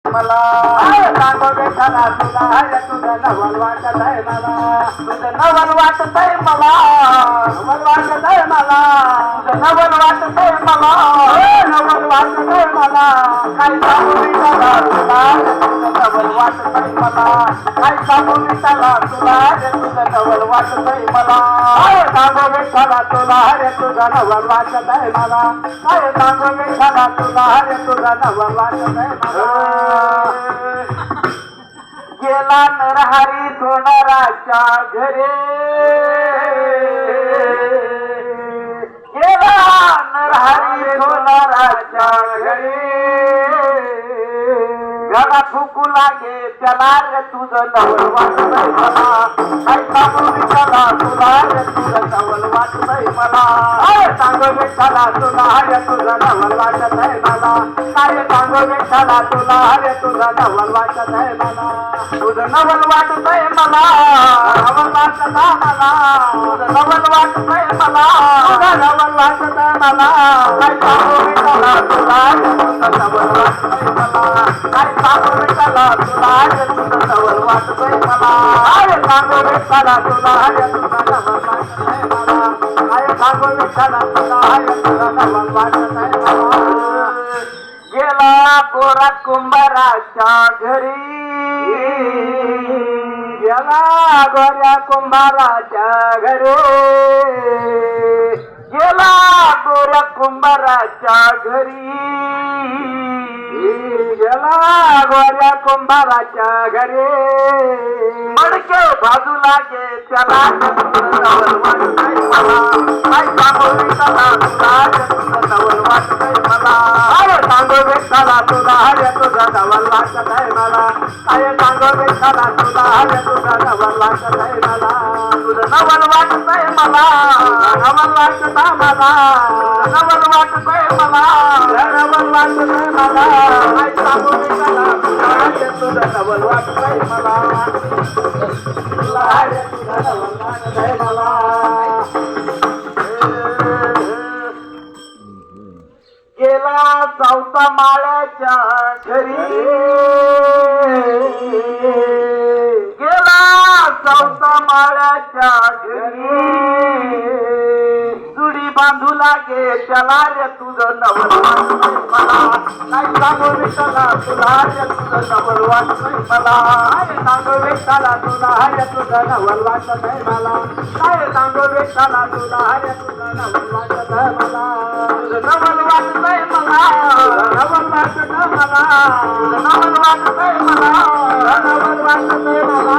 मला सांगो बेटाला तुला तुझं नवल वाटत आहे मला तुझं नवल वाटत आहे मला नवल वाटत आहे मला तुझं नवल वाटत आहे मला नवल वाटत आहे मला काय सांगू बेटाला तुला तुझं नवल वाटत आहे मला काय सांगू बेटाला तुला तुझं नवल वाटत आहे मला सांगो बेटाला तुला तुझं नवल वाटत आहे मला काय सांगो बेटाला तुला तुझं नवल वाटत आहे मला गेला नरहरी सोनाराच्या घरे गेला नरहरी सोनाराच्या घरे घरा फुकू लागे त्याला रे तुझं नवल वाटत आहे मला काय सांगू बेटाला तुला रे तुझं नवल वाटत आहे मला सांगो बेटाला तुला रे तुझं नवल वाटत आहे मला काय सांगो बेटाला तुला रे तुझं नवल वाटत आहे मला तुझं नवल वाटत आहे मला नवल वाटत आहे मला तुझं नवल वाटत आहे मला तुझं नवल वाटत आहे मला काय सांगो बेटाला तुला रे तुझं नवल वाटत आहे मला काय सांगो बेटाला तुला रे तुझं नवल वाटत आहे मला काय सांगो बेटाला तुला रे तुझं नवल वाटत आहे मला काय सांगो बेटाला तुला रे तुझं नवल वाटत आहे मला गेला कोरा कुंभाराच्या घरी गेला गोऱ्या कुंभाराच्या घरी गेला गोऱ्या कुंभाराच्या घरी गेला गोऱ्या कुंभाराच्या घरी मडके बाजू लागे त्याला नवल वाटत आहे मला काय सांगू बेटाला तुला तुझं नवल वाटत आहे मला सांगो बेटाला तुला तुझं नवल वाटत आहे मला काय सांगो बेटाला तुला तुझं नवल वाटत आहे मला तुझं नवल वाटत आहे मला नवल वाटत आहे मला नवल वाटत आहे मला नवल वाटत आहे मला काय सांगो बेटाला तुला तुझं नवल वाटत आहे मला तुला तुझं नवल वाटत आहे मला गेला चौथा माळ्याच्या घरी गेला चौथा माळ्याच्या घरी जुडी बांधू लागे त्याला रे तुझं नवल वाटत आहे मला काय सांगू बेटाला तुला रे तुझं नवल वाटत आहे मला काय सांगू बेटाला तुला रे तुझं नवल वाटत आहे मला काय सांगू बेटाला तुला रे तुझं नवल वाटत आहे मला तुझं नवल वाटत आहे मला नवल वाटत आहे मला नवल वाटत आहे मला नवल वाटत आहे मला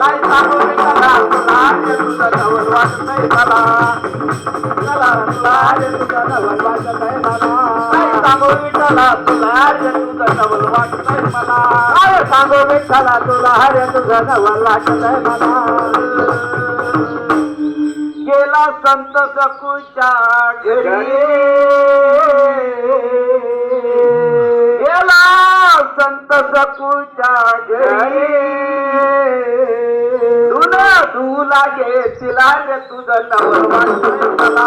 काय सांगू बेटाला तुला रे तुझं नवल वाटत आहे मला तुला रे तुझं नवल वाटत आहे मला काय सांगू बेटाला तुला रे तुझं नवल वाटत आहे मला काय सांगू बेटाला तुला रे तुझं नवल वाटत आहे मला गेला संत सखूच्या घरी गेला संत सखूच्या घरी तुला धू लागे तिला रे तुझं नवल वाटत आहे मला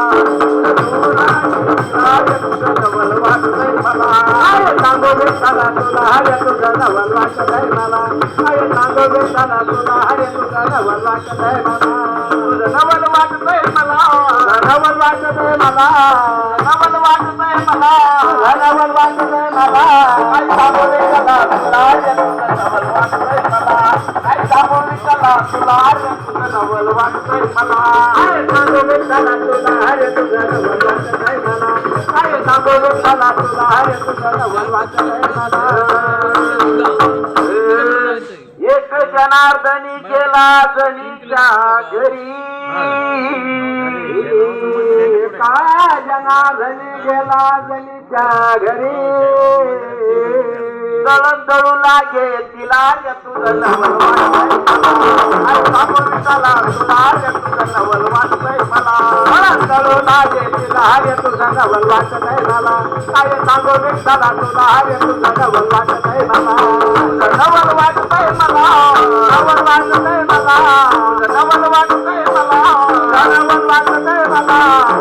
तुझं नवल वाटत आहे मला काय सांगो बेटाला तुला रे तुझं नवल वाटत आहे मला काय सांगो बेटाला तुला रे तुझं नवल वाटत आहे मला तुझं नवल वाटत आहे मला नवल वाटत आहे मला नवल वाटत आहे मला नवल वाटत आहे मला काय सांगो बेटाला तुला रे तुझं नवल वाटत आहे मला काय सांगो बेटाला तुला रे तुझं नवल वाटत आहे मला काय सांगो बेटाला तुला रे तुझं नवल वाटत आहे मला काय सांगो बेटाला तुला रे तुझं नवल वाटत आहे मला एक जनार्दनी गेला जनीच्या घरी का जनार्दनी गेला जनीच्या घरी दळण दळू लागे तिला रे तुझं नवल वाटत आहे मला तुला रे तुझं नवल वाटत आहे मला दळण दळू लागे तिला रे तुझं नवल वाटत आहे मला काय सांगो बेटाला तुला रे तुझं नवल वाटत आहे मला नवल वाटत आहे मला नवल वाटत आहे मला नवल वाटत आहे मला नवल वाटत आहे मला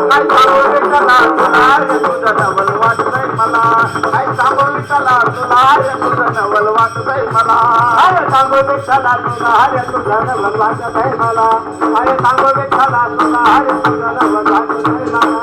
काय सांगो बेटाला तुला रे तुझं नवल वाटत आहे मला काय सांगो बेटाला तुला रे तुझं नवल वाटतंय मला अरे सांगू विठ्ठला तुला रे तुझं नवल वाटतंय मला अरे सांगू विठ्ठला तुला रे तुझं नवल वाटतंय मला